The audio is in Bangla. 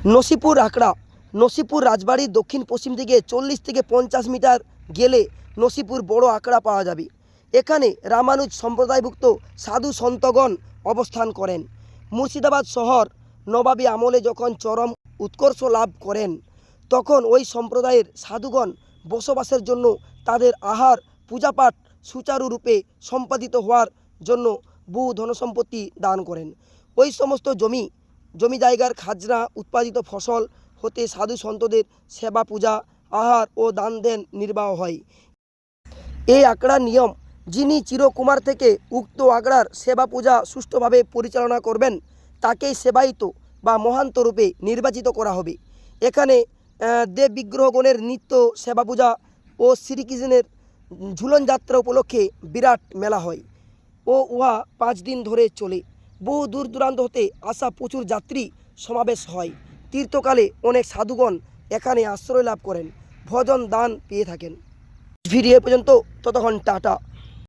নসিপুর আখড়া। নসিপুর রাজবাড়ির দক্ষিণ পশ্চিম দিকে 40 থেকে 50 মিটার গেলে নসিপুর বড় আখড়া পাওয়া যাবে। এখানে রামানুজ সম্প্রদায়ভুক্ত সাধু সন্তগণ অবস্থান করেন। মুর্শিদাবাদ শহর নবাবী আমলে যখন চরম উৎকর্ষ লাভ করেন, তখন ওই সম্প্রদায়ের সাধুগণ বসবাসের জন্য তাদের আহার পূজাপাঠ সুচারুরূপে সম্পাদিত হওয়ার জন্য বহু ধনসম্পত্তি দান করেন। ওই সমস্ত জমি জায়গার খাজনা উৎপাদিত ফসল হতে সাধু সন্তদের সেবা পূজা আহার ও দান দেন নির্বাহ হয়। এই আখড়ার নিয়ম, যিনি চিরকুমার থেকে উক্ত আখড়ার সেবা পূজা সুষ্ঠুভাবে পরিচালনা করবেন, তাকেই সেবায়িত বা মহান্ত রূপে নির্বাচিত করা হবে। এখানে দেব বিগ্রহগণের নিত্য সেবা পূজা ও শ্রীকৃষ্ণের ঝুলন যাত্রা উপলক্ষে বিরাট মেলা হয় ও উহা 5 দিন ধরে চলে। বহু দূর দূরান্ত হতে আসা প্রচুর যাত্রী সমাবেশ হয়। তীর্থকালে অনেক সাধুগণ এখানে আশ্রয় লাভ করেন, ভজন দান পেয়ে থাকেন। ভিডিও পর্যন্ত, ততক্ষণ টাটা।